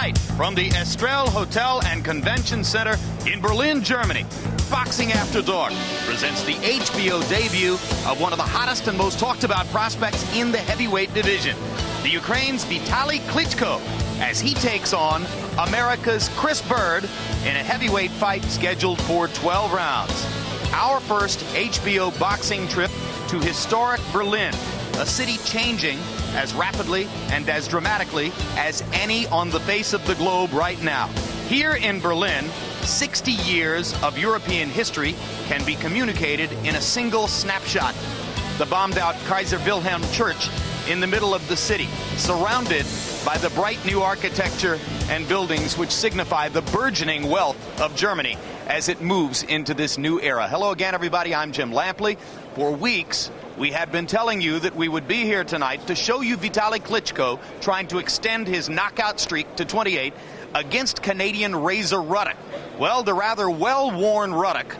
Tonight, from the Estrell Hotel and Convention Center in Berlin, Germany, Boxing After Dark presents the HBO debut of one of the hottest and most talked about prospects in the heavyweight division, the Ukraine's Vitali Klitschko, as he takes on America's Chris Byrd in a heavyweight fight scheduled for 12 rounds. Our first HBO boxing trip to historic Berlin, a city changing as rapidly and as dramatically as any on the face of the globe right now. Here in Berlin, 60 years of European history can be communicated in a single snapshot. The bombed-out Kaiser Wilhelm Church in the middle of the city, surrounded by the bright new architecture and buildings which signify the burgeoning wealth of Germany as it moves into this new era. Hello again, everybody. I'm Jim Lampley. For weeks, we had been telling you that we would be here tonight to show you Vitali Klitschko trying to extend his knockout streak to 28 against Canadian Razor Ruddock. Well, the rather well-worn Ruddock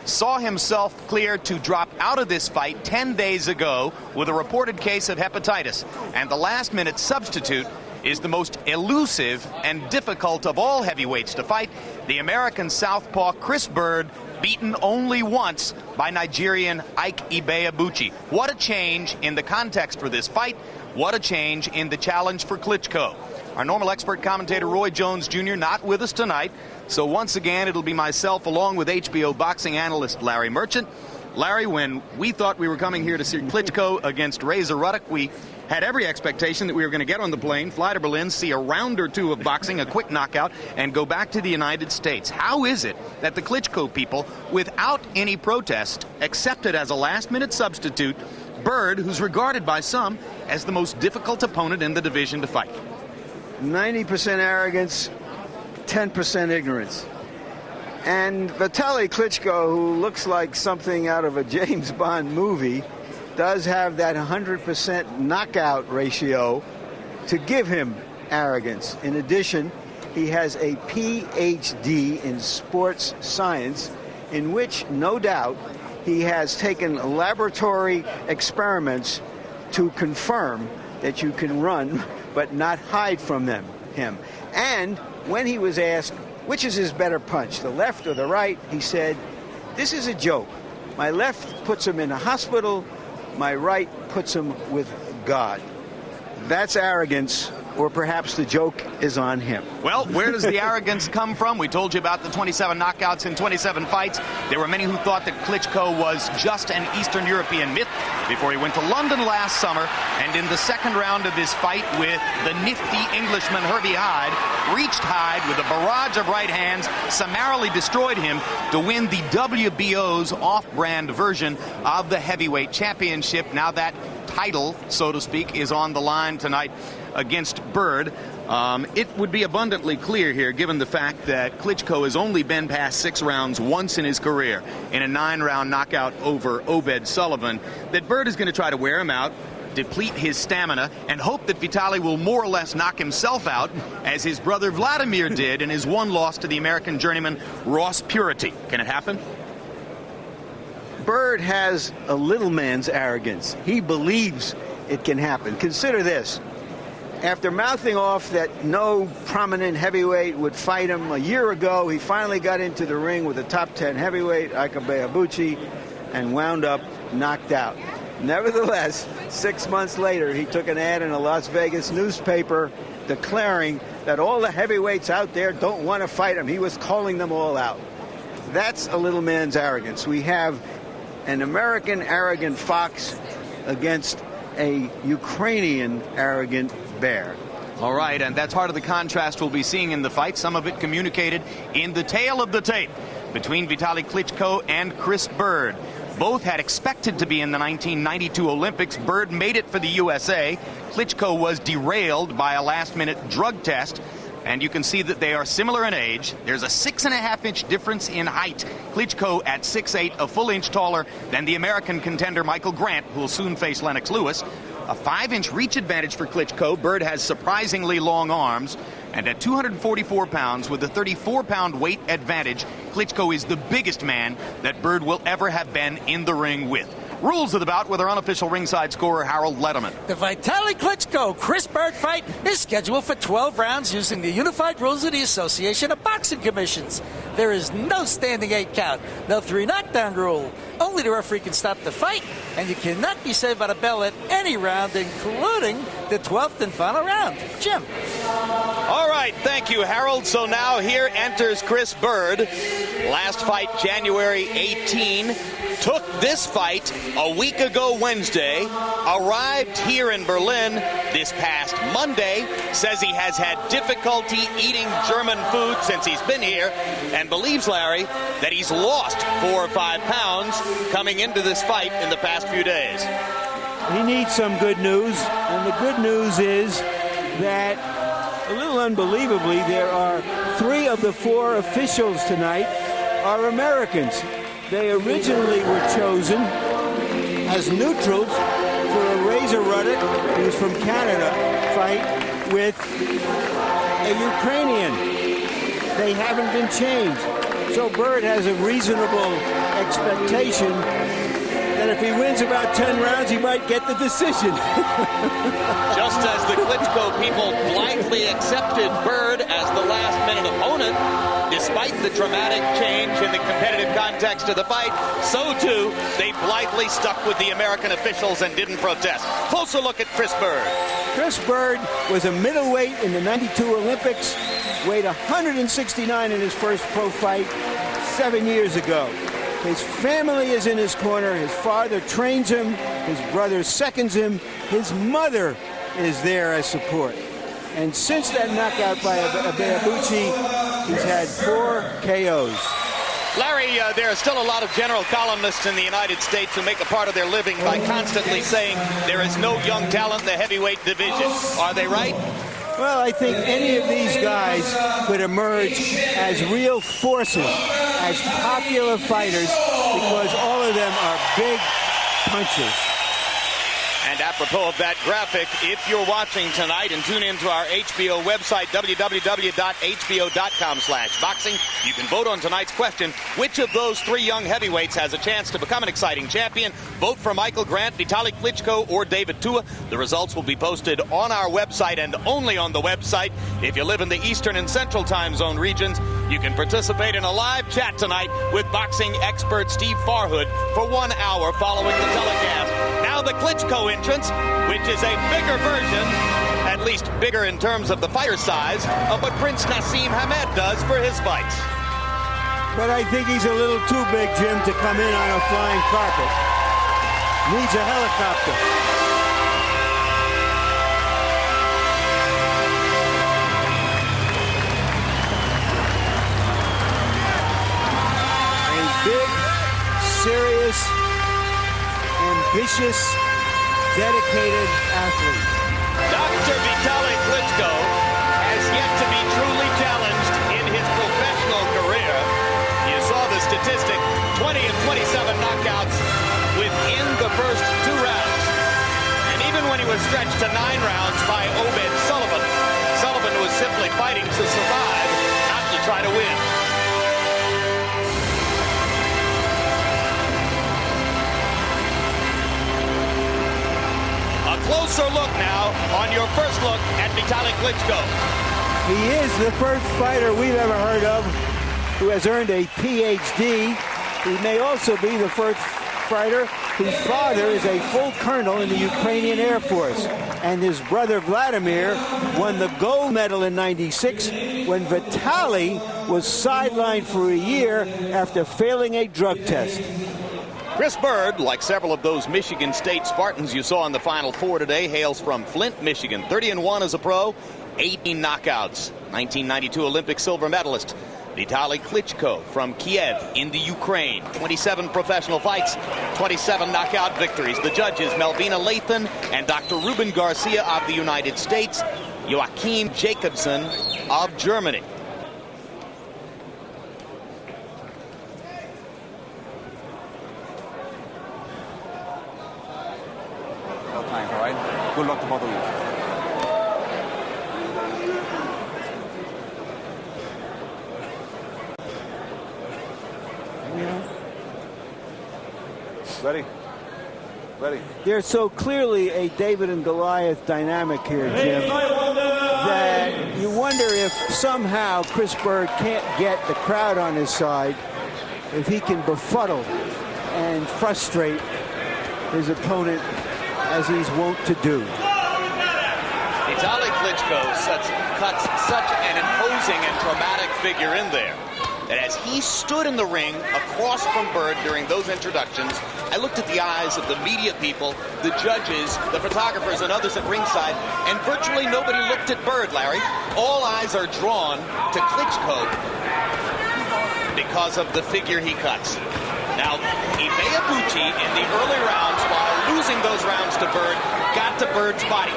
saw himself cleared to drop out of this fight 10 days ago with a reported case of hepatitis. And the last-minute substitute is the most elusive and difficult of all heavyweights to fight, the American southpaw Chris Byrd, beaten only once by Nigerian Ike Ibeabuchi. What a change in the context for this fight. What a change in the challenge for Klitschko. Our normal expert commentator Roy Jones Jr. not with us tonight, so once again it'll be myself along with HBO boxing analyst Larry Merchant. Larry, when we thought we were coming here to see Klitschko against Razor Ruddock, we had every expectation that we were going to get on the plane, fly to Berlin, see a round or two of boxing, a quick knockout, and go back to the United States. How is it that the Klitschko people, without any protest, accepted as a last-minute substitute Byrd, who's regarded by some as the most difficult opponent in the division to fight? 90% arrogance, 10% ignorance. And Vitali Klitschko, who looks like something out of a James Bond movie, does have that 100% knockout ratio to give him arrogance. In addition, he has a PhD in sports science, in which, no doubt, he has taken laboratory experiments to confirm that you can run but not hide from him. And when he was asked, which is his better punch, the left or the right, he said, this is a joke. My left puts him in a hospital, my right puts him with God. That's arrogance, or perhaps the joke is on him. Well, where does the arrogance come from? We told you about the 27 knockouts in 27 fights. There were many who thought that Klitschko was just an Eastern European myth before he went to London last summer, and in the second round of his fight with the nifty Englishman Herbie Hyde, reached Hyde with a barrage of right hands, summarily destroyed him to win the WBO's off-brand version of the heavyweight championship. Now that title, so to speak, is on the line tonight against Byrd. It would be abundantly clear here, given the fact that Klitschko has only been past 6 rounds once in his career in a 9-round knockout over Obed Sullivan, that Byrd is going to try to wear him out, deplete his stamina, and hope that Vitali will more or less knock himself out, as his brother Vladimir did in his one loss to the American journeyman Ross Purity. Can it happen? Byrd has a little man's arrogance. He believes it can happen. Consider this. After mouthing off that no prominent heavyweight would fight him a year ago, he finally got into the ring with a top 10 heavyweight, Ike Ibeabuchi, and wound up knocked out. Nevertheless, 6 months later, he took an ad in a Las Vegas newspaper declaring that all the heavyweights out there don't want to fight him. He was calling them all out. That's a little man's arrogance. We have an American arrogant fox against a Ukrainian arrogant bear. All right, and that's part of the contrast we'll be seeing in the fight, some of it communicated in the tail of the tape between Vitali Klitschko and Chris Byrd. Both had expected to be in the 1992 Olympics. Byrd made it for the USA. Klitschko was derailed by a last-minute drug test. And you can see that they are similar in age. There's a 6.5-inch difference in height. Klitschko at 6'8", a full inch taller than the American contender Michael Grant, who will soon face Lennox Lewis. A 5-inch reach advantage for Klitschko. Byrd has surprisingly long arms. And at 244 pounds, with a 34-pound weight advantage, Klitschko is the biggest man that Byrd will ever have been in the ring with. Rules of the bout with our unofficial ringside scorer, Harold Letterman. The Vitali Klitschko Chris Byrd fight is scheduled for 12 rounds using the unified rules of the Association of Boxing Commissions. There is no standing 8 count, no 3 knockdown rule. Only the referee can stop the fight, and you cannot be saved by the bell at any round, including the 12th and final round. Jim. All right, thank you, Harold. So now here enters Chris Byrd. Last fight, January 18. Took this fight a week ago Wednesday, arrived here in Berlin this past Monday, says he has had difficulty eating German food since he's been here, and believes, Larry, that he's lost 4 or 5 pounds coming into this fight in the past few days. He needs some good news, and the good news is that, a little unbelievably, there are 3 of the 4 officials tonight are Americans. They originally were chosen as neutrals for a Razor Ruddock, who's from Canada, fight with a Ukrainian. They haven't been changed. So Byrd has a reasonable expectation that if he wins about 10 rounds, he might get the decision. Just as the Klitschko people blithely accepted Byrd as the last-minute opponent, despite the dramatic change in the competitive context of the fight, so too they blithely stuck with the American officials and didn't protest. Closer look at Chris Byrd. Chris Byrd was a middleweight in the '92 Olympics, weighed 169 in his first pro fight 7 years ago. His family is in his corner. His father trains him. His brother seconds him. His mother is there as support. And since that knockout by Abeabuchi, he's had 4 KOs. Larry, there are still a lot of general columnists in the United States who make a part of their living by constantly saying there is no young talent in the heavyweight division. Are they right? Well, I think any of these guys could emerge as real forces, as popular fighters, because all of them are big punchers. And apropos of that graphic, if you're watching tonight and tune into our HBO website, www.hbo.com/boxing, you can vote on tonight's question. Which of those 3 young heavyweights has a chance to become an exciting champion? Vote for Michael Grant, Vitali Klitschko, or David Tua. The results will be posted on our website and only on the website. If you live in the Eastern and Central Time Zone regions, you can participate in a live chat tonight with boxing expert Steve Farhood for 1 hour following the telecast. Now the Klitschko entrance, which is a bigger version, at least bigger in terms of the fighter size, of what Prince Nassim Hamed does for his fights. But I think he's a little too big, Jim, to come in on a flying carpet. Needs a helicopter. A big, serious, ambitious, dedicated athlete. Dr. Vitali Klitschko has yet to be truly challenged in his professional career. You saw the statistic, 20 and 27 knockouts within the first 2 rounds. And even when he was stretched to 9 rounds by Obed Sullivan, Sullivan was simply fighting to survive, not to try to win. Closer look now on your first look at Vitali Klitschko. He is the first fighter we've ever heard of who has earned a PhD. He may also be the first fighter whose father is a full colonel in the Ukrainian Air Force. And his brother Vladimir won the gold medal in '96 when Vitali was sidelined for a year after failing a drug test. Chris Byrd, like several of those Michigan State Spartans you saw in the Final Four today, hails from Flint, Michigan. 30-1 as a pro, 18 knockouts. 1992 Olympic silver medalist Vitali Klitschko from Kiev in the Ukraine. 27 professional fights, 27 knockout victories. The judges, Melvina Lathan and Dr. Ruben Garcia of the United States, Joachim Jacobson of Germany. Time, all right? Good luck to both of you. Ready? Ready. There's so clearly a David and Goliath dynamic here, Jim, that you wonder if somehow Chris Byrd can't get the crowd on his side, if he can befuddle and frustrate his opponent as he's wont to do. Vitali Klitschko cuts such an imposing and dramatic figure in there that as he stood in the ring across from Byrd during those introductions, I looked at the eyes of the media people, the judges, the photographers, and others at ringside, and virtually nobody looked at Byrd, Larry. All eyes are drawn to Klitschko because of the figure he cuts. Now, Ibeabuchi in the early rounds, while losing those rounds to Byrd, got to Byrd's body.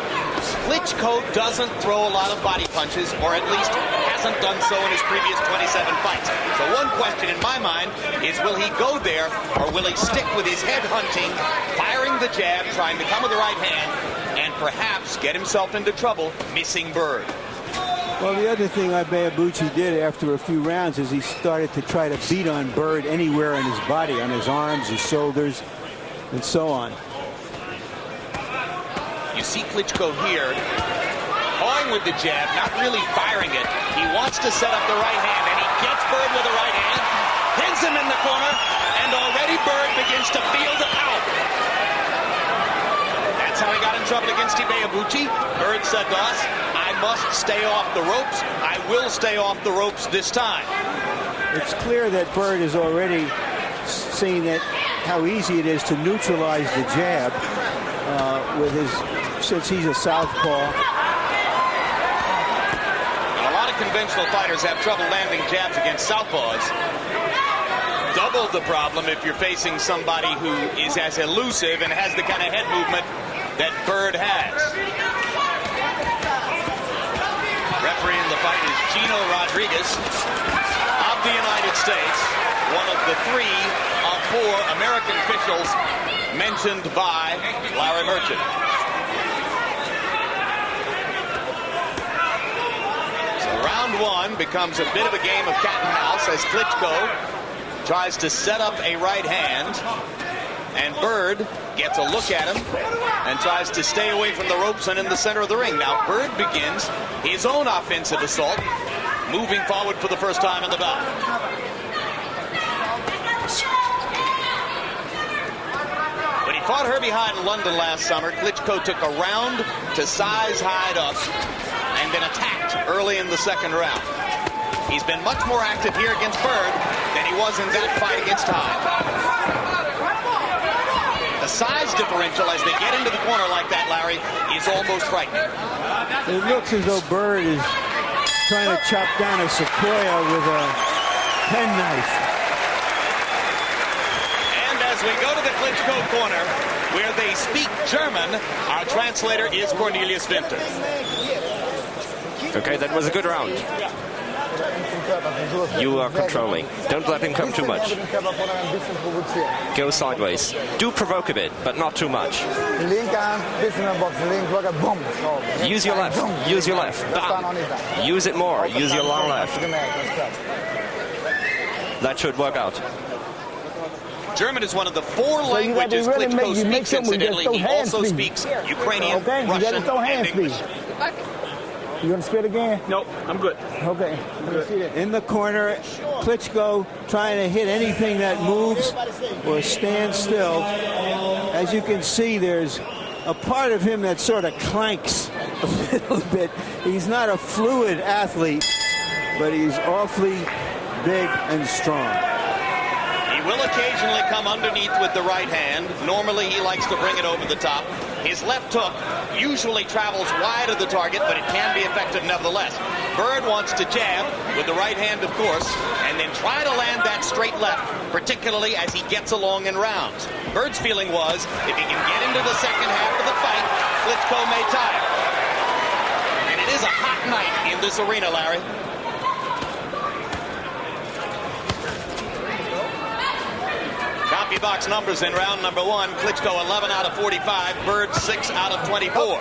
Klitschko doesn't throw a lot of body punches, or at least hasn't done so in his previous 27 fights. So one question in my mind is, will he go there, or will he stick with his head hunting, firing the jab, trying to come with the right hand, and perhaps get himself into trouble, missing Byrd? Well, the other thing Ibeabuchi did after a few rounds is he started to try to beat on Byrd anywhere in his body, on his arms, his shoulders, and so on. You see Klitschko here, going with the jab, not really firing it. He wants to set up the right hand, and he gets Byrd with the right hand, pins him in the corner, and already Byrd begins to feel the power. That's how he got in trouble against Ibeabuchi. Byrd said to us, I must stay off the ropes. I will stay off the ropes this time. It's clear that Byrd has already seen that how easy it is to neutralize the jab with his, since he's a southpaw. A lot of conventional fighters have trouble landing jabs against southpaws. Double the problem if you're facing somebody who is as elusive and has the kind of head movement that Byrd has. Refereeing the fight is Gino Rodriguez of the United States, one of the 3 of 4 American officials mentioned by Larry Merchant. So round 1 becomes a bit of a game of cat and mouse as Klitschko tries to set up a right hand, and Byrd gets a look at him and tries to stay away from the ropes and in the center of the ring. Now Byrd begins his own offensive assault, moving forward for the first time in the bout. When he fought Herbie Hyde in London last summer, Klitschko took a round to size Hyde up and then attacked early in the second round. He's been much more active here against Byrd than he was in that fight against Hyde. The size differential as they get into the corner like that, Larry, is almost frightening. It looks as though Byrd is trying to chop down a sequoia with a penknife. And as we go to the Klitschko corner, where they speak German, our translator is Cornelius Winter. Okay, that was a good round. You are controlling. Don't let him come too much. Go sideways. Do provoke a bit, but not too much. Use your left. Use your left. Bam. Use it more. Use your long left. That should work out. German is one of the 4 languages Klitschko speaks, incidentally. He also speaks Ukrainian, Russian, and English. You want to spit again? Nope, I'm good. Okay. In the corner, Klitschko trying to hit anything that moves or stands still. As you can see, there's a part of him that sort of clanks a little bit. He's not a fluid athlete, but he's awfully big and strong. He will occasionally come underneath with the right hand. Normally, he likes to bring it over the top. His left hook usually travels wide of the target, but it can be effective nevertheless. Byrd wants to jab with the right hand, of course, and then try to land that straight left, particularly as he gets along in rounds. Byrd's feeling was, if he can get into the second half of the fight, Klitschko may tire. And it is a hot night in this arena, Larry. Copy box numbers in round number 1. Klitschko 11 out of 45. Byrd 6 out of 24.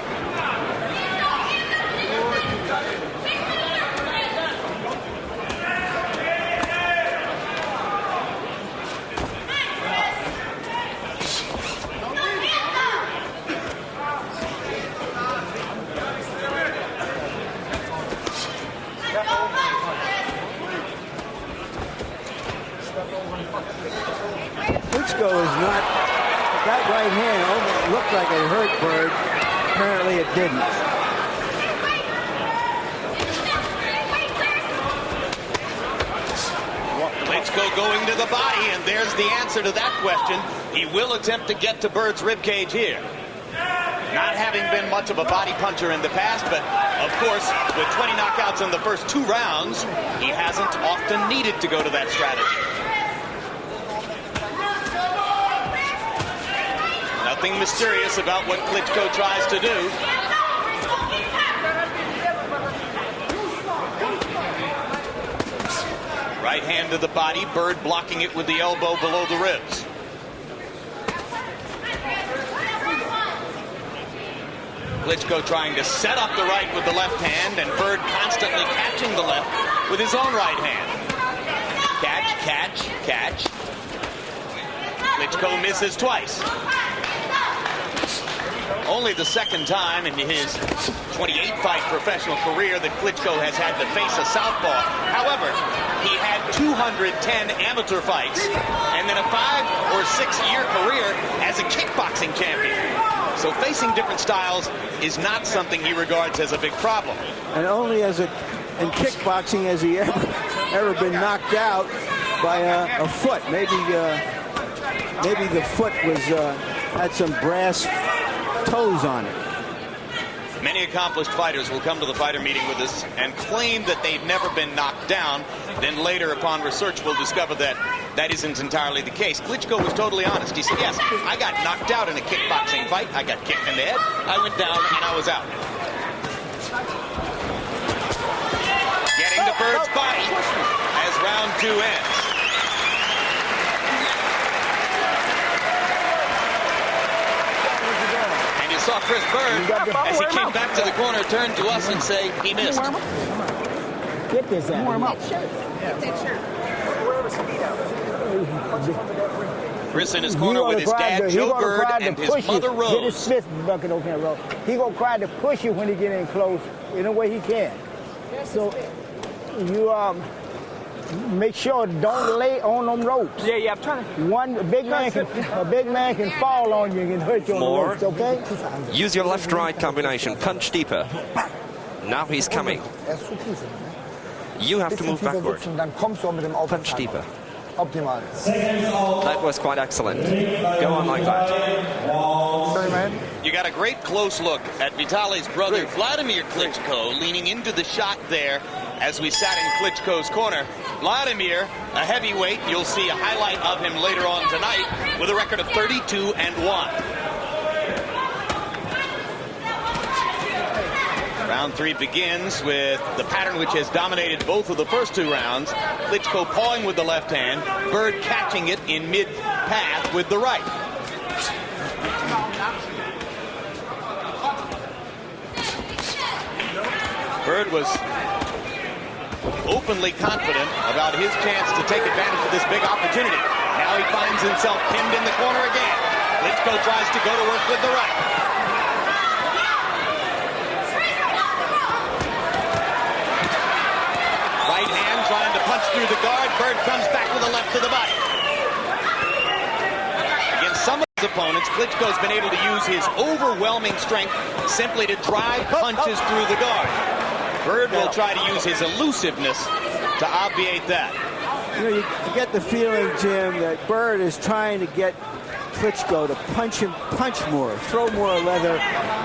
Klitschko is not. That right hand almost looked like it hurt Byrd. Apparently it didn't. Klitschko going to the body, and there's the answer to that question. He will attempt to get to Byrd's ribcage here. Not having been much of a body puncher in the past, but of course, with 20 knockouts in the first 2 rounds, he hasn't often needed to go to that strategy. Nothing mysterious about what Klitschko tries to do. Right hand to the body, Byrd blocking it with the elbow below the ribs. Klitschko trying to set up the right with the left hand, and Byrd constantly catching the left with his own right hand. Catch, catch, catch. Klitschko misses twice. Only the second time in his 28-fight professional career that Klitschko has had to face a southpaw. However, he had 210 amateur fights and then a 5- or 6-year career as a kickboxing champion. So facing different styles is not something he regards as a big problem. And only in kickboxing has he ever been knocked out by a foot. Maybe the foot was had some brass toes on it. Many accomplished fighters will come to the fighter meeting with us and claim that they've never been knocked down. Then later, upon research, we'll discover that that isn't entirely the case. Klitschko was totally honest. He said, yes, I got knocked out in a kickboxing fight. I got kicked in the head. I went down and I was out. Getting to Byrd's body as round 2 ends. Saw Chris Byrd as he came back to the corner, turned to us and say he missed. Get this out. Warm up. Chris in his corner with his dad, Joe Byrd, and his mother, Rose. Get his fist bucket over here, He gonna try to push you when he get in close in a way he can. So you make sure don't lay on them ropes. Yeah, I'm trying to. A big man can fall on you and hurt you on the ropes, okay? Use your left-right combination. Punch deeper. Now he's coming. You have to move backward. Punch deeper. That was quite excellent. Go on like that. Sorry, man. You got a great close look at Vitali's brother, Vladimir Klitschko, leaning into the shot there as we sat in Klitschko's corner. Vladimir, a heavyweight, you'll see a highlight of him later on tonight with a record of 32-1. Round 3 begins with the pattern which has dominated both of the first 2 rounds. Klitschko pawing with the left hand, Byrd catching it in mid-path with the right. Byrd was openly confident about his chance to take advantage of this big opportunity. Now he finds himself pinned in the corner again. Klitschko tries to go to work with the right. Right hand trying to punch through the guard. Byrd comes back with a left to the body. Against some of his opponents, Klitschko's been able to use his overwhelming strength simply to drive punches through the guard. Byrd will try to use his elusiveness to obviate that. You know, you get the feeling, Jim, that Byrd is trying to get Klitschko to punch more, throw more leather,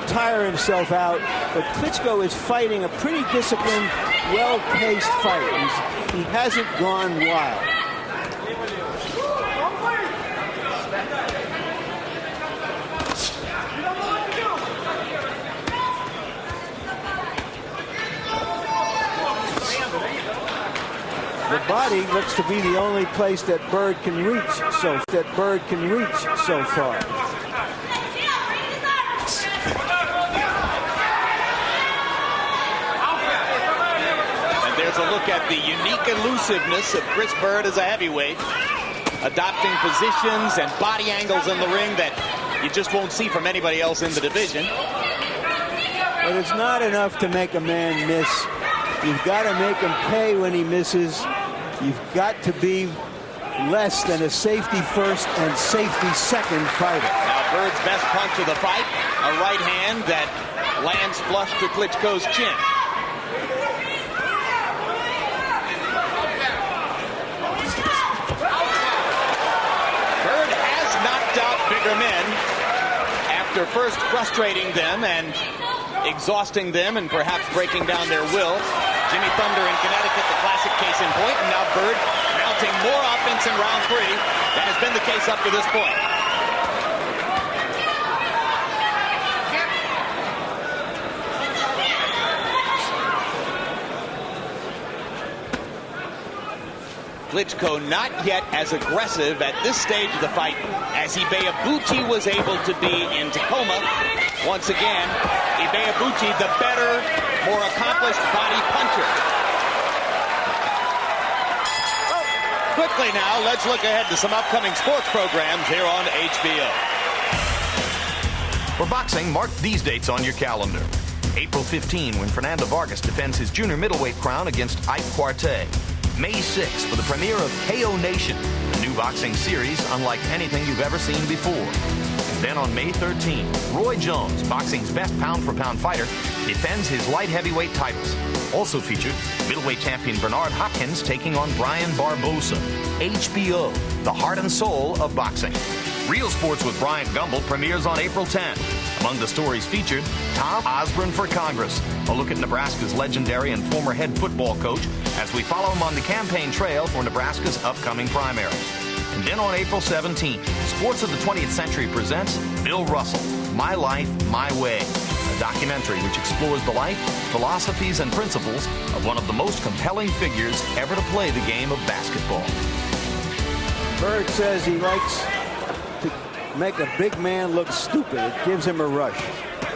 tire himself out. But Klitschko is fighting a pretty disciplined, well-paced fight. He hasn't gone wild. The body looks to be the only place that Byrd can reach so far. And there's a look at the unique elusiveness of Chris Byrd as a heavyweight, adopting positions and body angles in the ring that you just won't see from anybody else in the division. But it's not enough to make a man miss. You've got to make him pay when he misses. You've got to be less than a safety first and safety second fighter. Now Byrd's best punch of the fight, a right hand that lands flush to Klitschko's chin. Byrd has knocked out bigger men after first frustrating them and exhausting them and perhaps breaking down their will. Jimmy Thunder in Connecticut, the classic case in point, and now Byrd mounting more offense in round 3 than has been the case up to this point. Klitschko not yet as aggressive at this stage of the fight as Ibeabuchi was able to be in Tacoma. Once again, Ibeabuchi, the better, more accomplished body puncher. Quickly now, let's look ahead to some upcoming sports programs here on HBO. For boxing, mark these dates on your calendar. April 15, when Fernando Vargas defends his junior middleweight crown against Ike Quartey. May 6 for the premiere of KO Nation, a new boxing series unlike anything you've ever seen before. And then on May 13, Roy Jones, boxing's best pound-for-pound fighter, defends his light heavyweight titles. Also featured, middleweight champion Bernard Hopkins taking on Brian Barbosa. HBO, the heart and soul of boxing. Real Sports with Bryant Gumbel premieres on April 10. Among the stories featured, Tom Osborne for Congress, a look at Nebraska's legendary and former head football coach as we follow him on the campaign trail for Nebraska's upcoming primary. And then on April 17, Sports of the 20th Century presents Bill Russell, My Life, My Way, a documentary which explores the life, philosophies, and principles of one of the most compelling figures ever to play the game of basketball. Byrd says he likes to make a big man look stupid. It gives him a rush.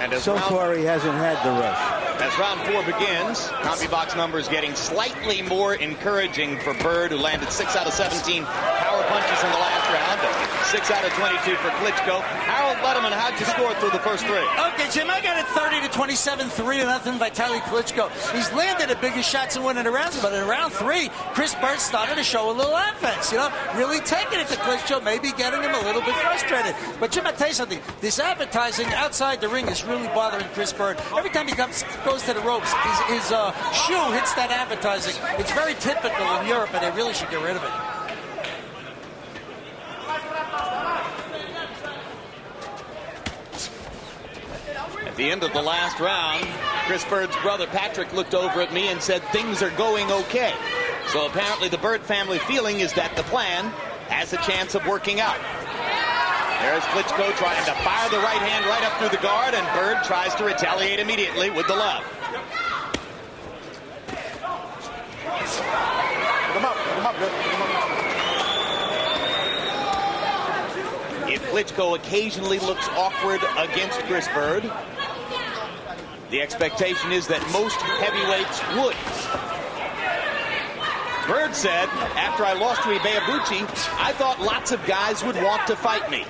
And so far, he hasn't had the rush. As round 4 begins, CompuBox numbers getting slightly more encouraging for Byrd, who landed 6 out of 17 power punches in the last round, 6 out of 22 for Klitschko. Harold Letterman, how'd you score through the first 3? Okay, Jim, I got it 30-27, 3-0, Vitali Klitschko. He's landed the biggest shots in winning the rounds, but in round 3, Chris Byrd started to show a little offense, really taking it to Klitschko, maybe getting him a little bit frustrated. But Jim, I'll tell you something, this advertising outside the ring is really bothering Chris Byrd. Every time he goes to the ropes, his shoe hits that advertising. It's very typical in Europe, and they really should get rid of it. At the end of the last round, Chris Byrd's brother Patrick looked over at me and said things are going okay. So apparently the Byrd family feeling is that the plan has a chance of working out. There's Klitschko trying to fire the right hand right up through the guard, and Byrd tries to retaliate immediately with the left. If Klitschko occasionally looks awkward against Chris Byrd, the expectation is that most heavyweights would. Byrd said, after I lost to Ibeabuchi, I thought lots of guys would want to fight me.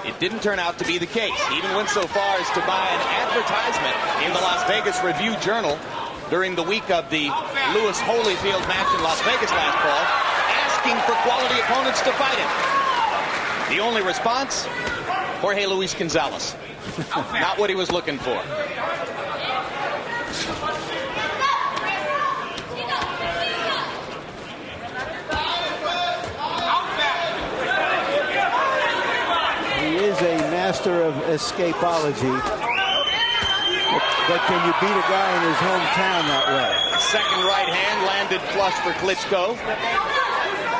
It didn't turn out to be the case. He even went so far as to buy an advertisement in the Las Vegas Review-Journal during the week of the Lewis Holyfield match in Las Vegas last fall, asking for quality opponents to fight him. The only response, Jorge Luis Gonzalez. Not what he was looking for. He is a master of escapology. But can you beat a guy in his hometown that way? Second right hand landed flush for Klitschko.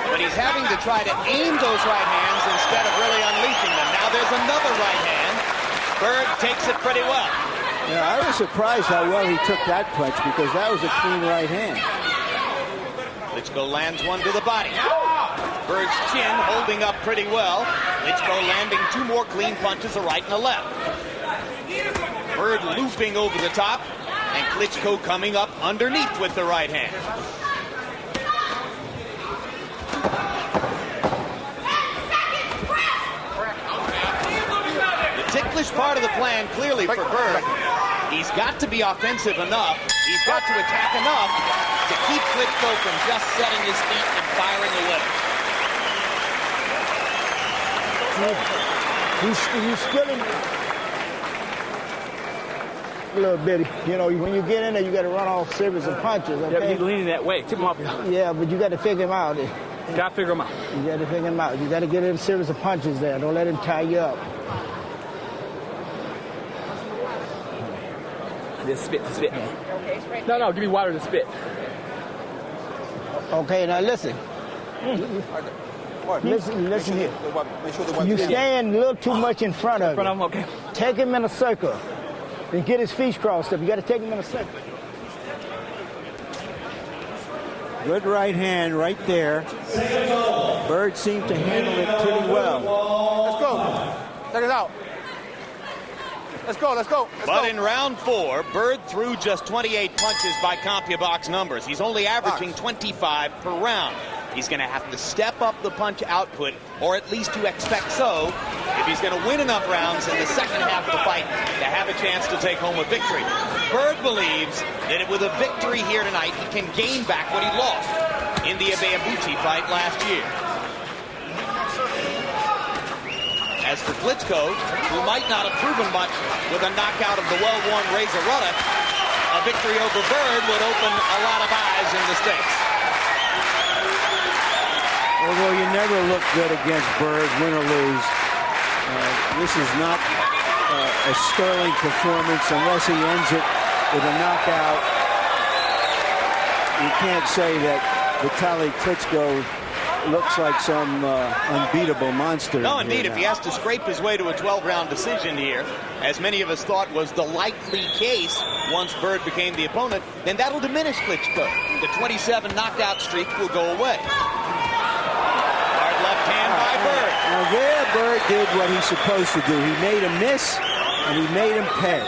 But he's having to try to aim those right hands instead of really unleashing them. Now there's another right hand. Byrd takes it pretty well. Yeah, I was surprised how well he took that punch because that was a clean right hand. Klitschko lands one to the body. Byrd's chin holding up pretty well. Klitschko landing 2 more clean punches, a right and a left. Byrd looping over the top, and Klitschko coming up underneath with the right hand. The ticklish part of the plan clearly for Byrd. He's got to be offensive enough. He's got to attack enough to keep Klitschko from just setting his feet and firing away. He's still in a little bit. You know, when you get in there, you got to run off series of punches. Okay? Yeah, but he's leaning that way. Tip him off. Yeah, but you got to figure him out. Got to figure him out. You got to figure him out. You got to get in a series of punches there. Don't let him tie you up. Just spit. No, give me water to spit. Okay, now listen. Listen here. You stand a little too much in front of him. Okay. Take him in a circle. Then get his feet crossed up. You got to take him in a circle. Good right hand right there. Byrd seemed to handle it pretty well. Let's go. Check it out. Let's go. But in round 4, Byrd threw just 28 punches by CompuBox numbers. He's only averaging 25 per round. He's going to have to step up the punch output, or at least to expect so, if he's going to win enough rounds in the second half of the fight to have a chance to take home a victory. Byrd believes that with a victory here tonight, he can gain back what he lost in the Ibeabuchi fight last year. As for Klitschko, who might not have proven much with a knockout of the well-worn Razor Ruddock, a victory over Byrd would open a lot of eyes in the States. Although you never look good against Byrd, win or lose. This is not a sterling performance unless he ends it with a knockout. You can't say that Vitali Klitschko looks like some unbeatable monster. No, indeed. If he has to scrape his way to a 12-round decision here, as many of us thought was the likely case once Byrd became the opponent, then that'll diminish Klitschko. The 27 knockout streak will go away. Hard left hand by Byrd. Now there, Byrd did what he's supposed to do. He made him miss, and he made him pay.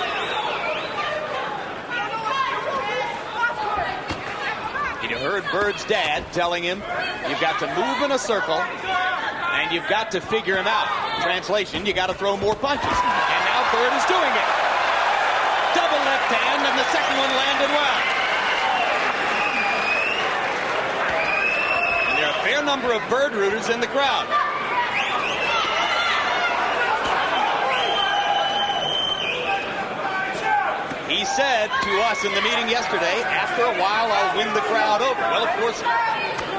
You heard Byrd's dad telling him, you've got to move in a circle, and you've got to figure him out. Translation, you got to throw more punches. And now Byrd is doing it. Double left hand, and the second one landed well. And there are a fair number of Byrd rooters in the crowd. He said to us in the meeting yesterday, after a while, I'll win the crowd over. Well, of course,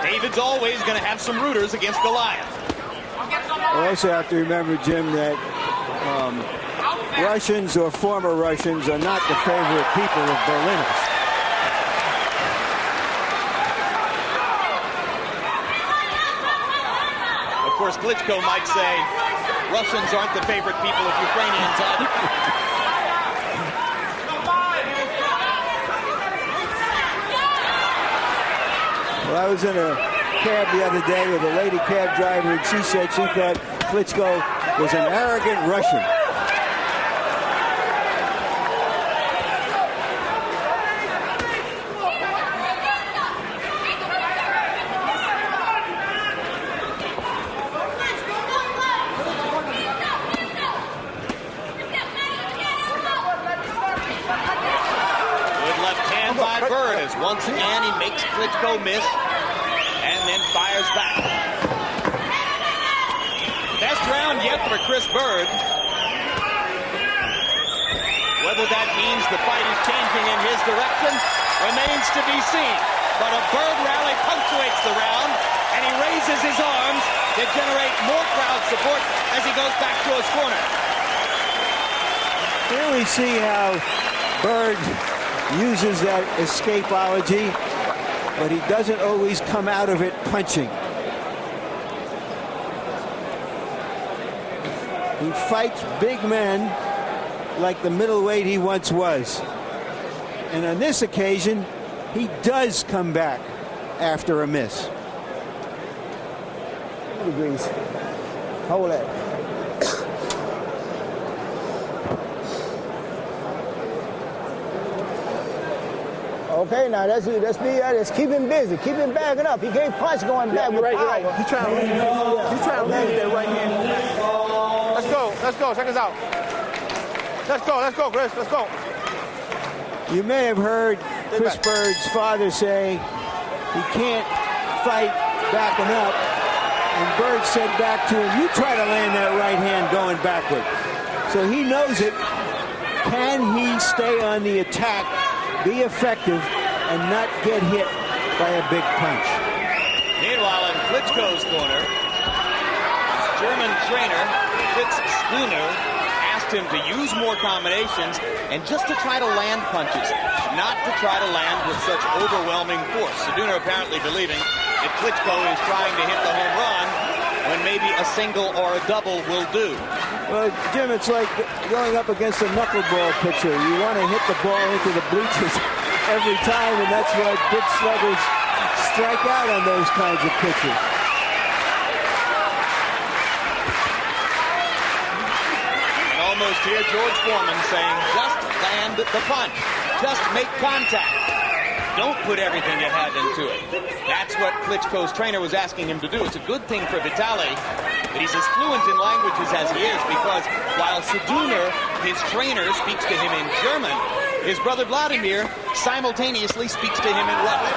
David's always going to have some rooters against Goliath. We also have to remember, Jim, that Russians or former Russians are not the favorite people of Berliners. Of course, Klitschko might say Russians aren't the favorite people of Ukrainians either. Well, I was in a cab the other day with a lady cab driver, and she said she thought Klitschko was an arrogant Russian. Good left hand by Byrd as once again he makes Klitschko miss and then fires back. Best round yet for Chris Byrd. Whether that means the fight is changing in his direction remains to be seen. But a Byrd rally punctuates the round, and he raises his arms to generate more crowd support as he goes back to his corner. Here we see how Byrd uses that escapology, but he doesn't always come out of it punching. He fights big men like the middleweight he once was. And on this occasion, he does come back after a miss. Degrees. Hold that. Okay, now let's keep him busy. Keep him backing up. He can't punch going back with power. Right. He's trying to leave that right hand. Let's go. Check us out. Let's go, Chris. Let's go. You may have heard Chris Byrd's father say he can't fight backing up, And Byrd said back to him, you try to land that right hand going backward. So he knows it. Can he stay on the attack, be effective, and not get hit by a big punch? Meanwhile, in Klitschko's corner, his German trainer, Fritz Stuner, asked him to use more combinations and just to try to land punches, not to try to land with such overwhelming force. Stuner apparently believing that Klitschko is trying to hit the home run when maybe a single or a double will do. Well, Jim, it's like going up against a knuckleball pitcher. You want to hit the ball into the bleachers every time, and that's why big sluggers strike out on those kinds of pitches. Almost here, George Foreman saying, just land the punch. Just make contact. Don't put everything you have into it. That's what Klitschko's trainer was asking him to do. It's a good thing for Vitali that he's as fluent in languages as he is, because while Stuner, his trainer, speaks to him in German, his brother Vladimir simultaneously speaks to him in Russian.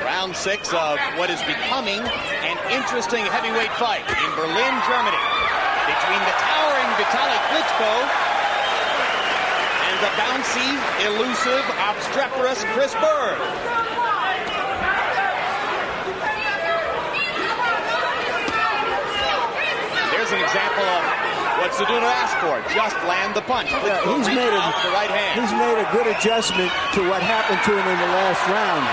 Round 6 of what is becoming an interesting heavyweight fight in Berlin, Germany, between the towering Vitali Klitschko and the bouncy, elusive, obstreperous Chris Byrd. Here's an example of what Stuner asked for. Just land the punch. He's made the right hand. He's made a good adjustment to what happened to him in the last round.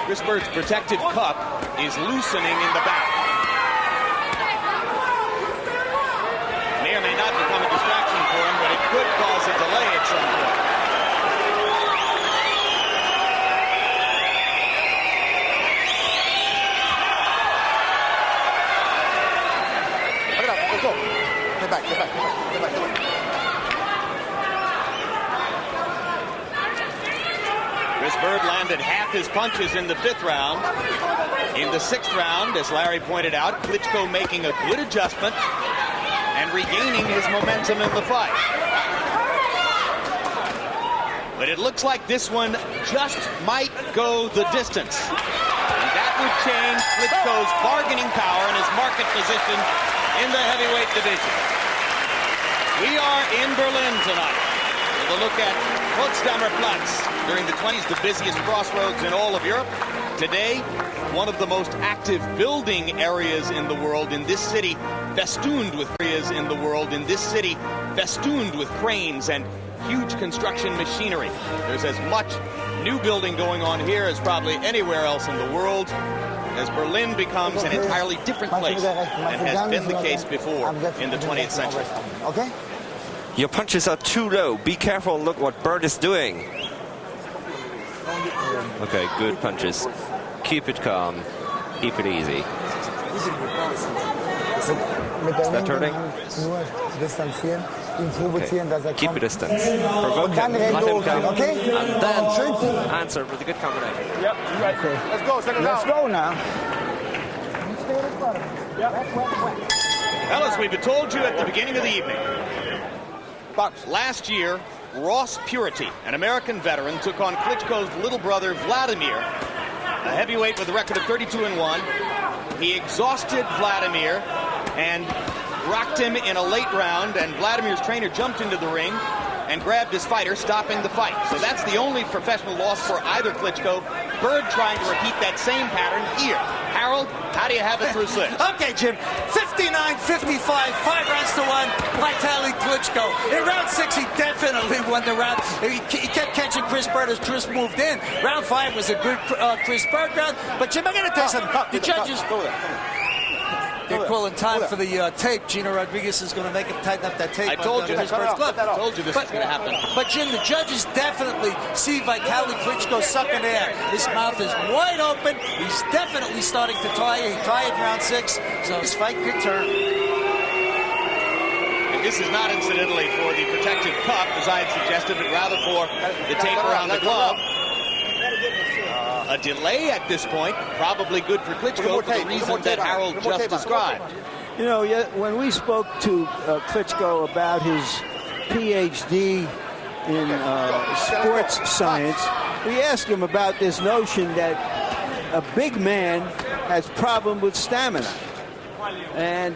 Chris Byrd's protective cup is loosening in the back. May or may not become a distraction for him, but it could cause a delay at some point. Look it up. Let's go. Get back, get back, get back, get back, get back. Chris Byrd landed half his punches in the 5th round. In the 6th round, as Larry pointed out, Klitschko making a good adjustment and regaining his momentum in the fight. But it looks like this one just might go the distance. And that would change Klitschko's bargaining power and his market position in the heavyweight division. We are in Berlin tonight with a look at Potsdamer Platz. During the 20s, the busiest crossroads in all of Europe. Today, one of the most active building areas in the world in this city, festooned with cranes and huge construction machinery. There's as much new building going on here as probably anywhere else in the world, as Berlin becomes an entirely different place than has been the case before in the 20th century. Okay? Your punches are too low. Be careful. Look what Byrd is doing. Okay, good punches. Keep it calm. Keep it easy. Is that turning? Okay. Keep a distance. Provoke him. Let him go. Okay? And then answer with a good combination. Yep, you're right. Okay. Let's go. Second Let's go now. Well, as we've told you at the beginning of the evening, last year, Ross Purity, an American veteran, took on Klitschko's little brother Vladimir, a heavyweight with a record of 32-1. He exhausted Vladimir and rocked him in a late round, and Vladimir's trainer jumped into the ring and grabbed his fighter, stopping the fight. So that's the only professional loss for either Klitschko. Byrd trying to repeat that same pattern here. Harold, how do you have it through 6? Okay, Jim. 59-55, 5 rounds to 1. Vitali Klitschko. In round 6, he definitely won the round. He kept catching Chris Byrd as Chris moved in. Round 5 was a good Chris Byrd round. But, Jim, I'm going to tell you something. The judges... They're calling time for the tape. Gino Rodriguez is going to make him tighten up that tape. I told you. Chris Byrd's glove. I told you this was going to happen. But, Jim, the judges definitely see Vitali Klitschko sucking air. His mouth is wide open. He's definitely starting to tire. He tired round 6, so his fight could turn. And This is not incidentally for the protective cuff, as I had suggested, but rather for the tape around the glove. A delay at this point, probably good for Klitschko for the reason that Harold just described. You know, when we spoke to Klitschko about his PhD in sports science, we asked him about this notion that a big man has problem with stamina. And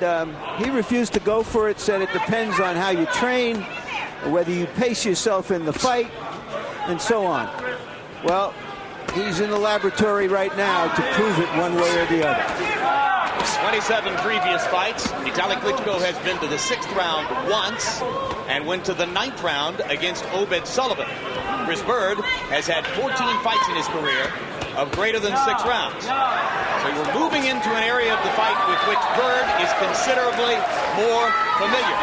he refused to go for it, said it depends on how you train, whether you pace yourself in the fight, and so on. Well, he's in the laboratory right now to prove it one way or the other. 27 previous fights. Vitali Klitschko has been to the 6th round once and went to the 9th round against Obed Sullivan. Chris Byrd has had 14 fights in his career of greater than 6 rounds. So we're moving into an area of the fight with which Byrd is considerably more familiar.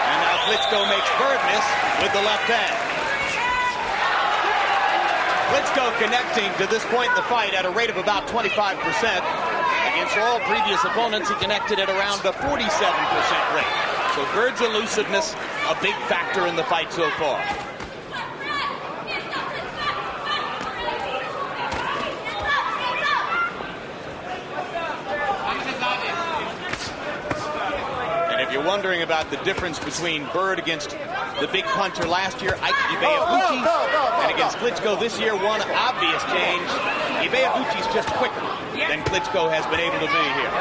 And now Klitschko makes Byrd miss with the left hand. Klitschko connecting to this point in the fight at a rate of about 25%. Against all previous opponents, he connected at around a 47% rate. So Byrd's elusiveness, a big factor in the fight so far. And if you're wondering about the difference between Byrd against the big puncher last year, Ibeabuchi, and against Klitschko this year, one obvious change. Ibeabuchi's just quicker than Klitschko has been able to be here.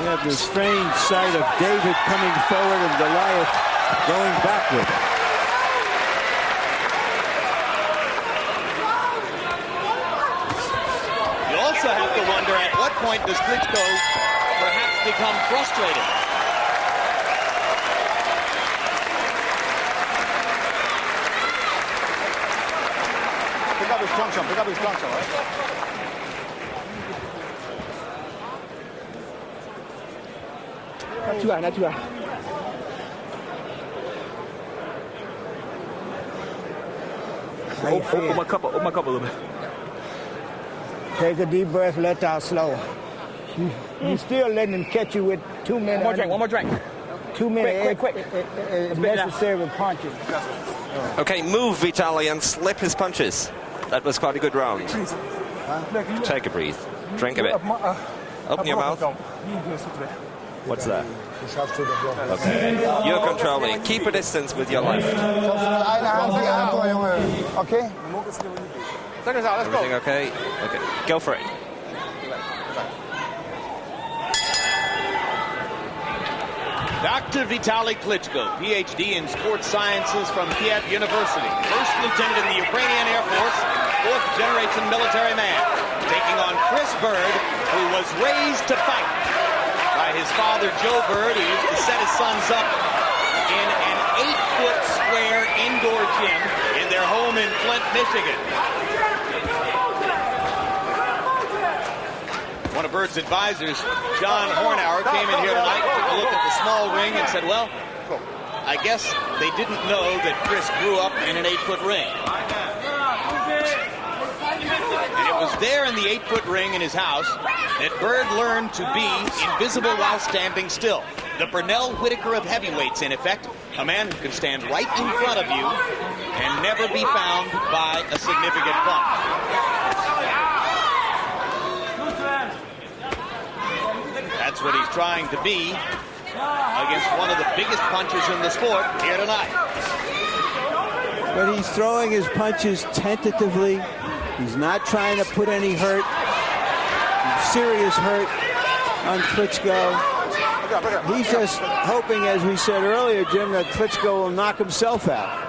You have the strange sight of David coming forward and Goliath going backward. You also have to wonder at what point does Klitschko perhaps become frustrated. Pick up his trunk shot, right? Not too high. Open my cup a little bit. Take a deep breath, let out slow. You still letting him catch you with 2 minutes. One more drink. 2 minutes. Quick. It's necessary with punches. Okay, move Vitali and slip his punches. That was quite a good round. Take a breathe. Drink a bit. Open your mouth. What's that? Okay. You're controlling. Keep a distance with your left. Okay? Seconds out, let's go. Everything okay? Okay. Go for it. Dr. Vitali Klitschko, PhD in sports sciences from Kiev University. First lieutenant in the Ukrainian Air Force, 4th generation military man. Taking on Chris Byrd, who was raised to fight by his father, Joe Byrd, who used to set his sons up in an 8-foot square indoor gym in their home in Flint, Michigan. One of Byrd's advisors, John Hornauer, came in here tonight, took a look at the small ring and said, well, I guess they didn't know that Chris grew up in an 8-foot ring. And it was there in the 8-foot ring in his house that Byrd learned to be invisible while standing still. The Burnell Whitaker of heavyweights, in effect, a man who can stand right in front of you and never be found by a significant punch. That's what he's trying to be against one of the biggest punchers in the sport here tonight. But he's throwing his punches tentatively. He's not trying to put any serious hurt on Klitschko. He's just hoping, as we said earlier, Jim, that Klitschko will knock himself out.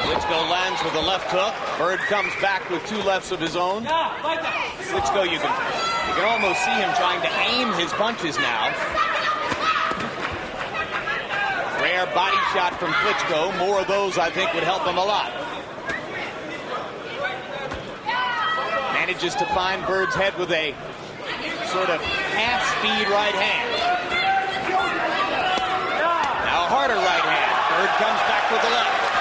Klitschko lands with a left hook. Byrd comes back with 2 lefts of his own. Klitschko, you can almost see him trying to aim his punches now. Rare body shot from Klitschko. More of those, I think, would help him a lot. Manages to find Byrd's head with a sort of half-speed right hand. Now a harder right hand. Byrd comes back with the left.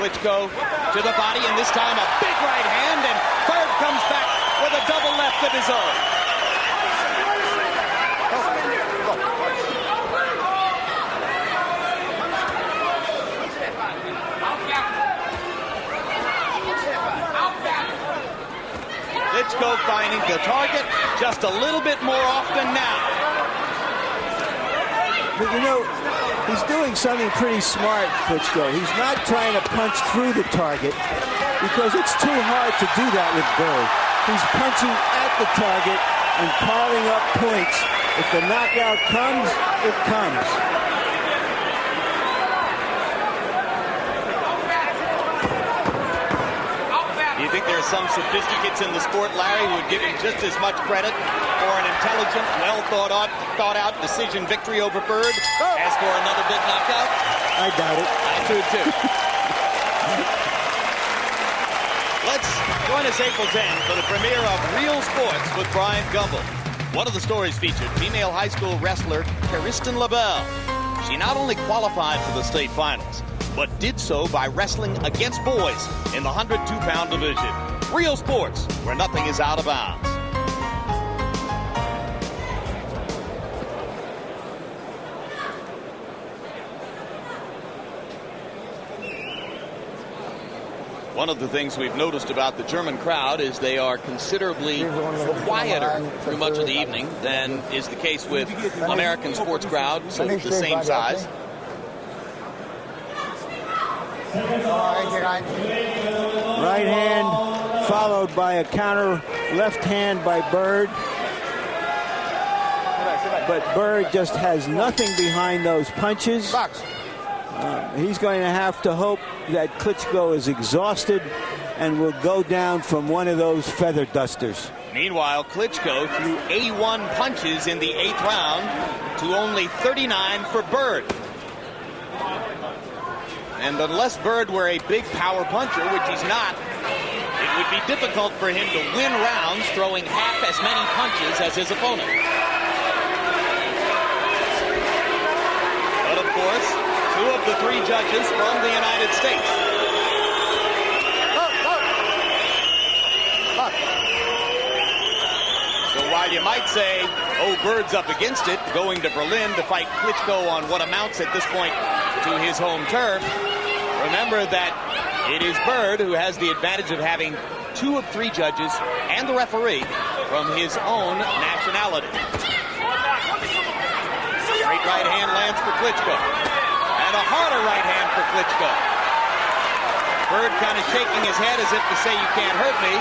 Klitschko to the body, and this time a big right hand, and Byrd comes back with a double left of his own. Klitschko finding the target just a little bit more often now. But you know, he's doing something pretty smart, Klitschko. He's not trying to punch through the target because it's too hard to do that with Byrd. He's punching at the target and piling up points. If the knockout comes, it comes. Do you think there are some sophisticates in the sport, Larry, who would give him just as much credit for an intelligent, well-thought-out decision victory over Byrd as for another big knockout? I doubt it. I do, too. Let's join us April 10th for the premiere of Real Sports with Brian Gumbel. One of the stories featured female high school wrestler Kristen LaBelle. She not only qualified for the state finals, but did so by wrestling against boys in the 102-pound division. Real Sports, where nothing is out of bounds. One of the things we've noticed about the German crowd is they are considerably quieter through much of the evening than is the case with American sports crowds the same size. Right hand followed by a counter left hand by Byrd. But Byrd just has nothing behind those punches. He's going to have to hope that Klitschko is exhausted and will go down from one of those feather dusters. Meanwhile, Klitschko threw 81 punches in the 8th round to only 39 for Byrd. And unless Byrd were a big power puncher, which he's not, it would be difficult for him to win rounds throwing half as many punches as his opponent. But of course, 2 of the 3 judges from the United States. So while you might say, oh, Byrd's up against it, going to Berlin to fight Klitschko on what amounts at this point to his home turf, remember that it is Byrd who has the advantage of having 2 of 3 judges and the referee from his own nationality. Straight right hand lands for Klitschko. And a harder right hand for Klitschko. Byrd kind of shaking his head as if to say, you can't hurt me.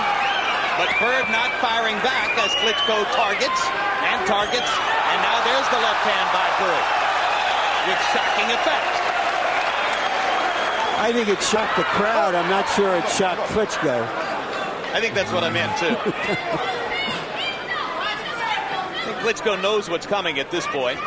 But Byrd not firing back as Klitschko targets. And now there's the left hand by Byrd with shocking effect. I think it shocked the crowd. I'm not sure it shocked Klitschko. I think that's what I meant, too. I think Klitschko knows what's coming at this point.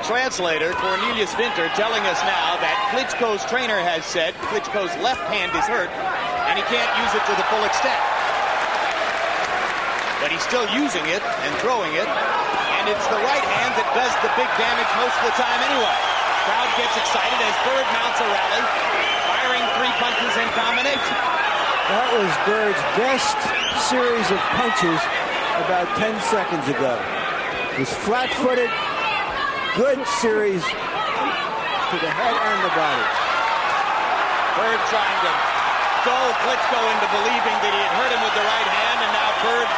Translator Cornelius Winter telling us now that Klitschko's trainer has said Klitschko's left hand is hurt and he can't use it to the full extent. But he's still using it and throwing it, and it's the right hand that does the big damage most of the time anyway. Crowd gets excited as Byrd mounts a rally, firing 3 punches in combination. That was Byrd's best series of punches about 10 seconds ago. He was flat-footed. Good series to the head and the body. Byrd trying to dull Klitschko into believing that he had hurt him with the right hand, and now Byrd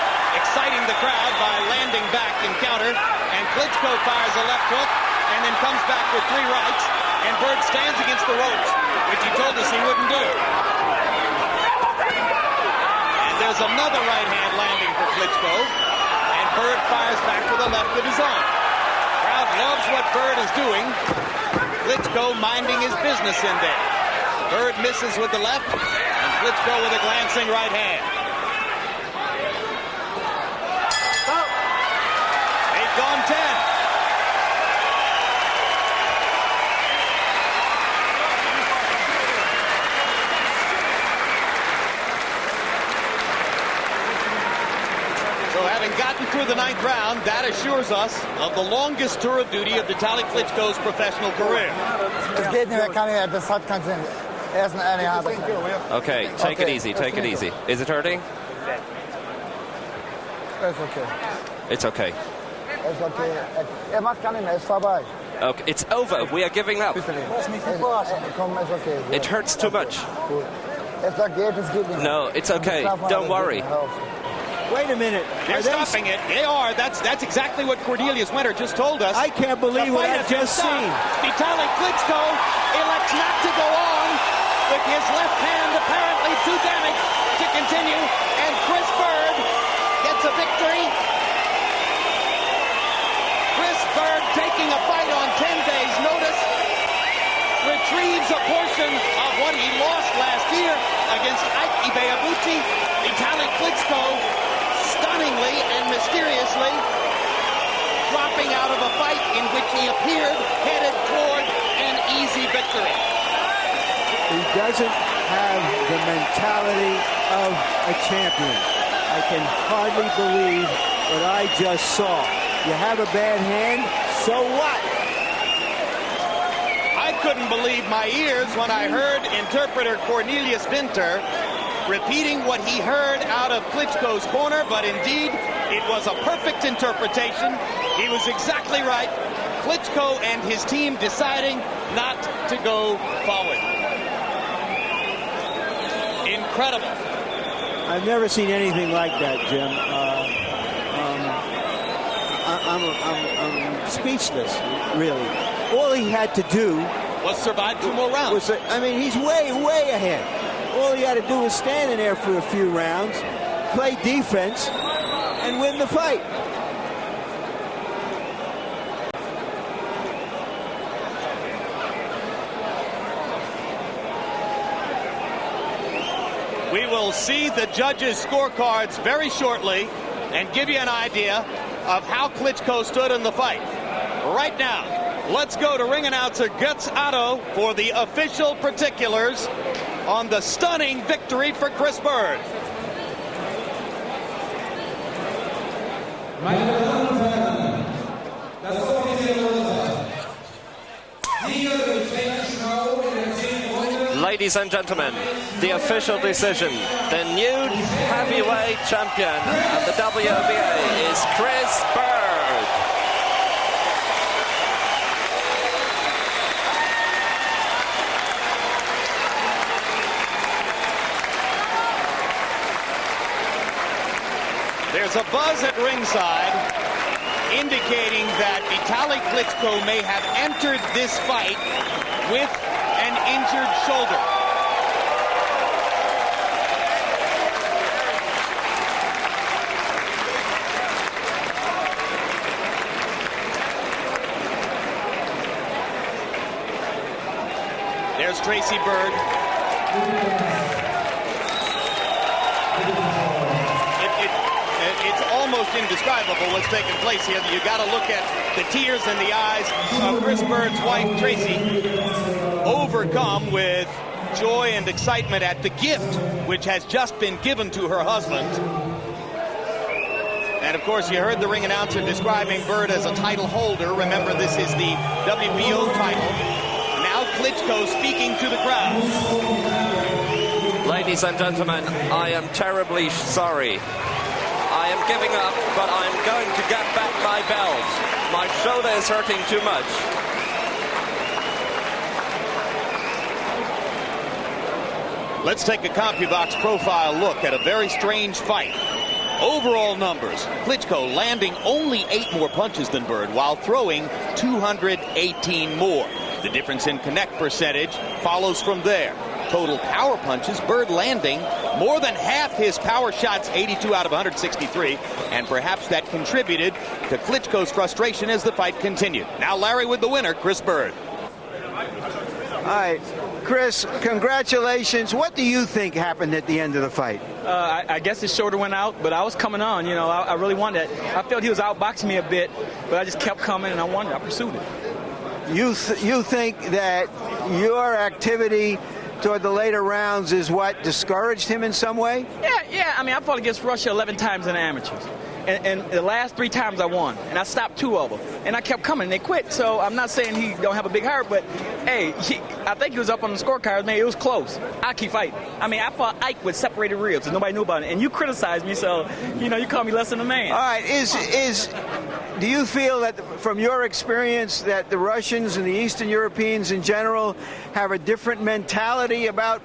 exciting the crowd by landing back in counter, and Klitschko fires a left hook and then comes back with 3 rights, and Byrd stands against the ropes, which he told us he wouldn't do. And there's another right hand landing for Klitschko, and Byrd fires back with a left of his own. Crowd loves what Byrd is doing. Klitschko minding his business in there. Byrd misses with the left, and Klitschko with a glancing right hand. They've gone 10. having gotten through the 9th round, that assures us of the longest tour of duty of Vitali Klitschko's professional career. Okay, take it easy, take it easy. Is it hurting? It's okay. It's okay. It's okay. It's vorbei. Okay, it's over. We are giving up. It's okay. It hurts too much. It's okay. No, it's okay. Don't worry. Wait a minute. They're stopping it. They are. That's exactly what Cornelius Winter just told us. I can't believe what I've just seen. Vitali Klitschko elects not to go on with his left hand apparently too damaged to continue. And Chris Byrd gets a victory. Chris Byrd taking a fight on 10 days' notice. Retrieves a portion of what he lost last year against Ike Ibeabuchi. Vitali Klitschko stunningly and mysteriously dropping out of a fight in which he appeared headed toward an easy victory. He doesn't have the mentality of a champion. I can hardly believe what I just saw. You have a bad hand, so what? I couldn't believe my ears when I heard interpreter Cornelius Winter repeating what he heard out of Klitschko's corner, but indeed, it was a perfect interpretation. He was exactly right. Klitschko and his team deciding not to go forward. Incredible. I've never seen anything like that, Jim. I'm speechless, really. All he had to do was survive 2 more rounds. He's way ahead. All he had to do was stand in there for a few rounds, play defense, and win the fight. We will see the judges' scorecards very shortly and give you an idea of how Klitschko stood in the fight. Right now, let's go to ring announcer Götz Otto for the official particulars on the stunning victory for Chris Byrd. Ladies and gentlemen, the official decision. The new heavyweight champion of the WBA is Chris Byrd. There's a buzz at ringside indicating that Vitali Klitschko may have entered this fight with an injured shoulder. There's Tracy Byrd. It's almost indescribable what's taking place here. You got to look at the tears in the eyes of Chris Byrd's wife, Tracy, overcome with joy and excitement at the gift which has just been given to her husband. And of course, you heard the ring announcer describing Byrd as a title holder. Remember, this is the WBO title. Now Klitschko speaking to the crowd. Ladies and gentlemen, I am terribly sorry. I am giving up, but I'm going to get back my belt. My shoulder is hurting too much. Let's take a CompuBox profile look at a very strange fight. Overall numbers, Klitschko landing only 8 more punches than Byrd while throwing 218 more. The difference in connect percentage follows from there. Total power punches, Byrd landing more than half his power shots, 82 out of 163, and perhaps that contributed to Klitschko's frustration as the fight continued. Now Larry with the winner, Chris Byrd. All right, Chris, congratulations. What do you think happened at the end of the fight? I guess his shoulder went out, but I was coming on. You know, I really wanted it. I felt he was outboxing me a bit, but I just kept coming, and I pursued it. You think that your activity toward the later rounds is what discouraged him in some way? Yeah. I mean, I fought against Russia 11 times in the amateurs. And the last 3 times I won, and I stopped 2 of them, and I kept coming. And they quit. So I'm not saying he don't have a big heart, but hey, I think he was up on the scorecard. Man, it was close. I keep fighting. I mean, I fought Ike with separated ribs, and nobody knew about it. And you criticized me, so you call me less than a man. All right, do you feel that from your experience that the Russians and the Eastern Europeans in general have a different mentality about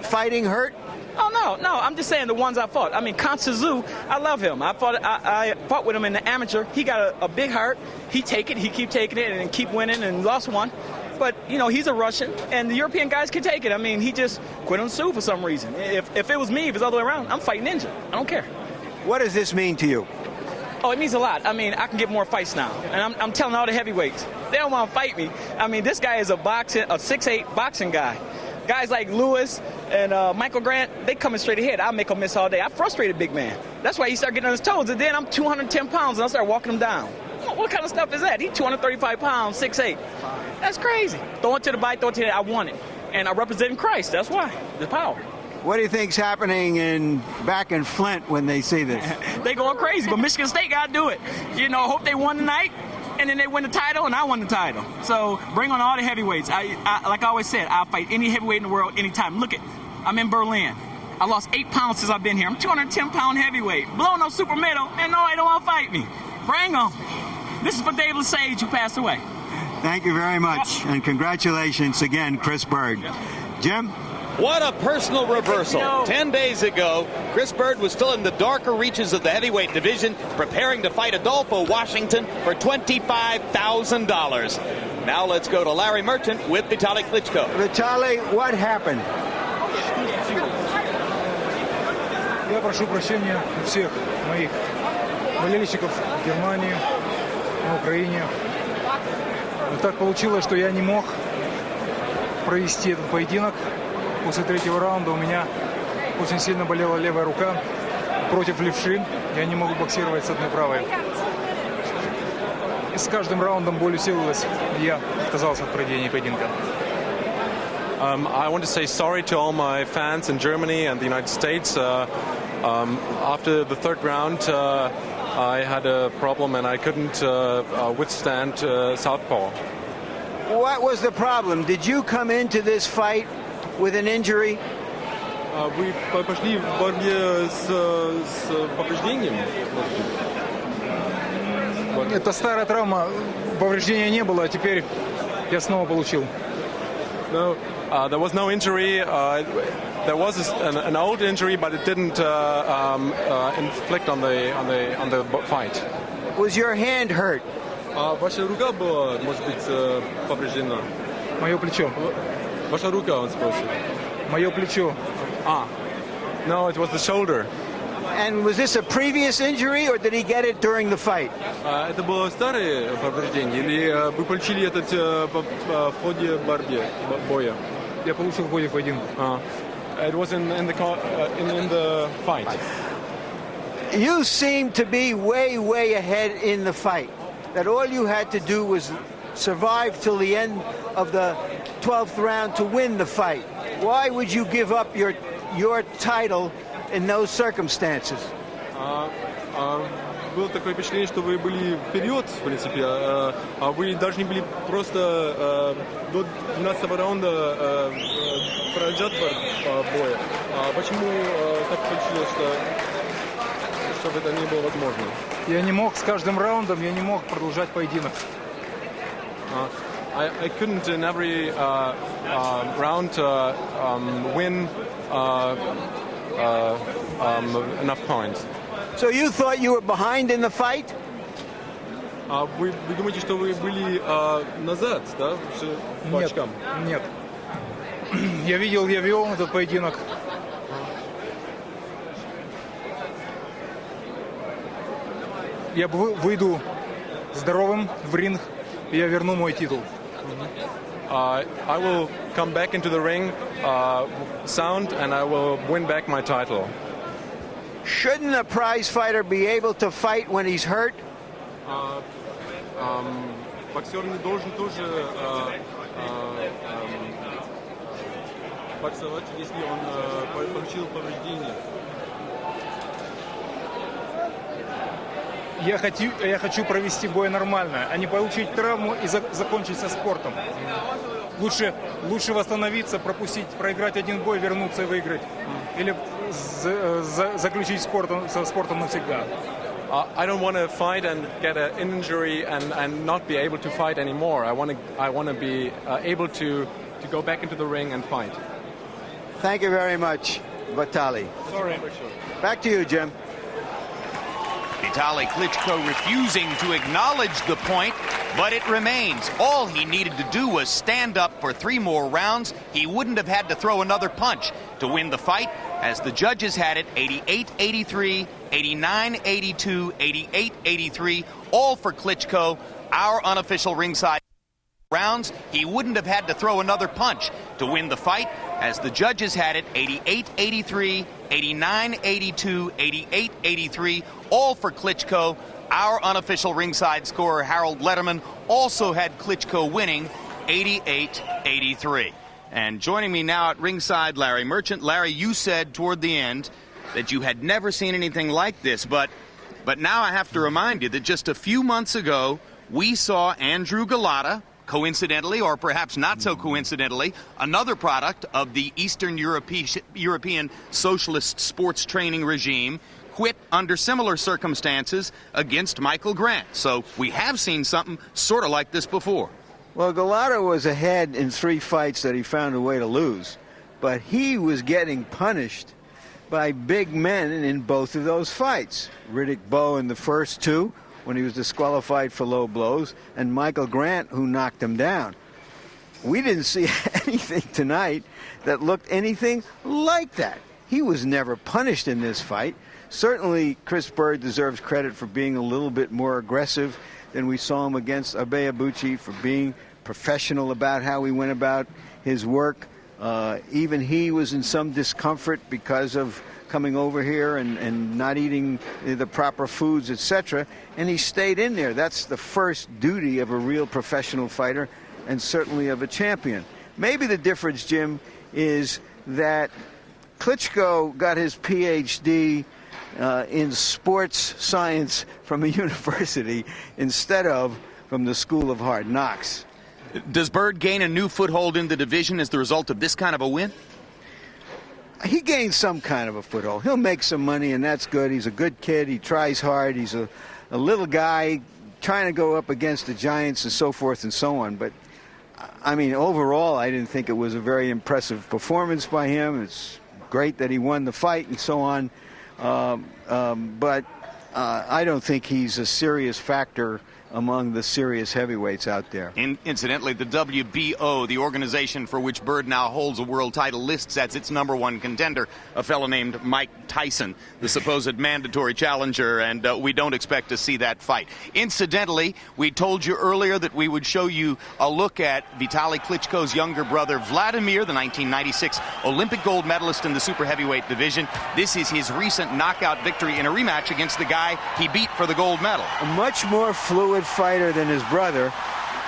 fighting hurt? Oh, no. I'm just saying the ones I fought. I mean, Konstanzu, I love him. I fought with him in the amateur. He got a big heart. He keep taking it and keep winning and lost one. But, he's a Russian, and the European guys can take it. I mean, he just quit on Sue for some reason. If it was me, if it's the other way around, I'm fighting Ninja. I don't care. What does this mean to you? Oh, it means a lot. I mean, I can get more fights now. And I'm telling all the heavyweights, they don't want to fight me. I mean, this guy is a 6'8" boxing guy. Guys like Lewis and Michael Grant, they coming straight ahead. I make them miss all day. I frustrated big man. That's why he started getting on his toes. And then I'm 210 pounds, and I start walking him down. What kind of stuff is that? He's 235 pounds, 6'8". That's crazy. Throw it to the bite, throw it to the head. I won it. And I'm representing Christ. That's why. The power. What do you think's happening back in Flint when they see this? They going crazy, but Michigan State got to do it. Hope they won tonight, and then they win the title, and I won the title. So bring on all the heavyweights. I like I always said, I'll fight any heavyweight in the world anytime. Look I'm in Berlin. I lost 8 pounds since I've been here. I'm 210-pound heavyweight. Blowing no super medal, and nobody don't want to fight me. Bring them. This is for Dave Lesage, who passed away. Thank you very much, and congratulations again, Chris Byrd. Jim? What a personal reversal. 10 days ago, Chris Byrd was still in the darker reaches of the heavyweight division, preparing to fight Adolfo Washington for $25,000. Now let's go to Larry Merchant with Vitali Klitschko. Vitali, what happened? Я прошу прощения у всех моих болельщиков в Германии, на Украине. Но так получилось, что я не мог провести этот поединок. После 3-го раунда у меня очень сильно болела левая рука против левши. Я не могу боксировать с одной правой. И с каждым раундом боль усиливалась, и я отказался от проведения поединка. I want to say sorry to all my fans in Germany and the United States. After the 3rd round, I had a problem and I couldn't withstand southpaw. What was the problem? Did you come into this fight with an injury? Вы пошли в борьбе с повреждением? Это старая травма, повреждения не было, а теперь я снова получил. No, there was no injury. There was an old injury, but it didn't inflict on the fight. Was your hand hurt? Ваша рука была, может быть, повреждена? Мое плечо. Ваша рука, он спросит. Мое плечо. No, it was the shoulder. And was this a previous injury, or did he get it during the fight? Это было старое повреждение, или вы получили это в ходе боя? Я получил в ходе поединка. It was in the fight. You seem to be way ahead in the fight. That all you had to do was survive till the end of the 12th round to win the fight. Why would you give up your title in those circumstances? Было такое впечатление, что вы были вперед, в принципе, а вы должны были просто до 12-го раунда продолжать бой. Почему так получилось, чтобы это не было возможно? Я не мог с каждым раундом, я не мог продолжать поединок. I couldn't in every round win enough points. So you thought you were behind in the fight? Вы думаете, что вы были назад, да, по очкам? Нет. Я вел этот поединок. Я выйду здоровым в ринг, и я верну мой титул. I will come back into the ring sound, and I will win back my title. Shouldn't a prize fighter be able to fight when he's hurt? Боксер не должен тоже боксовать, если он получил повреждение. Я хочу провести бой нормально, а не получить травму и закончить со спортом. Лучше восстановиться, проиграть один бой, вернуться и выиграть. Или заключить со спортом навсегда. I don't want to fight and get an injury and not be able to fight anymore. I want to be able to go back into the ring and fight. Thank you very much, Vitali. Sorry. Back to you, Jim. Vitali Klitschko refusing to acknowledge the point, but it remains. All he needed to do was stand up for 3 more rounds. He wouldn't have had to throw another punch to win the fight, as the judges had it 88-83, 89-82, 88-83, all for Klitschko. Our unofficial ringside rounds, he wouldn't have had to throw another punch to win the fight, as the judges had it 88-83, 89-82, 88-83, all for Klitschko. Our unofficial ringside scorer, Harold Letterman, also had Klitschko winning 88-83. And joining me now at ringside, Larry Merchant. Larry, you said toward the end that you had never seen anything like this, but now I have to remind you that just a few months ago, we saw Andrew Galata, coincidentally, or perhaps not so coincidentally, another product of the Eastern European socialist sports training regime, quit under similar circumstances against Michael Grant. So we have seen something sort of like this before. Well, Galata was ahead in 3 fights that he found a way to lose, but he was getting punished by big men in both of those fights. Riddick Bowe in the first 2, when he was disqualified for low blows, and Michael Grant, who knocked him down. We didn't see anything tonight that looked anything like that. He was never punished in this fight. Certainly, Chris Byrd deserves credit for being a little bit more aggressive than we saw him against Abe Abuchi, for being professional about how he went about his work. Even he was in some discomfort because of coming over here and not eating the proper foods, etc. And he stayed in there. That's the first duty of a real professional fighter, and certainly of a champion. Maybe the difference, Jim, is that Klitschko got his PhD in sports science from a university instead of from the School of Hard Knocks. Does Byrd gain a new foothold in the division as the result of this kind of a win? He gains some kind of a foothold. He'll make some money, and that's good. He's a good kid. He tries hard. He's a little guy trying to go up against the giants and so forth and so on. But, I mean, overall, I didn't think it was a very impressive performance by him. It's great that he won the fight and so on. But I don't think he's a serious factor among the serious heavyweights out there. Incidentally, the WBO, the organization for which Byrd now holds a world title, lists as its #1 contender a fellow named Mike Tyson, the supposed mandatory challenger, and we don't expect to see that fight. Incidentally, we told you earlier that we would show you a look at Vitali Klitschko's younger brother, Vladimir, the 1996 Olympic gold medalist in the super heavyweight division. This is his recent knockout victory in a rematch against the guy he beat for the gold medal. A much more fluid fighter than his brother,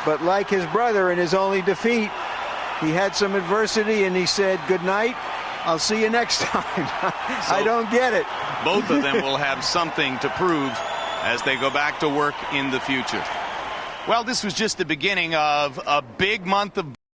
but like his brother in his only defeat, he had some adversity and he said, "Good night, I'll see you next time." I don't get it. Both of them will have something to prove as they go back to work in the future. Well, this was just the beginning of a big month of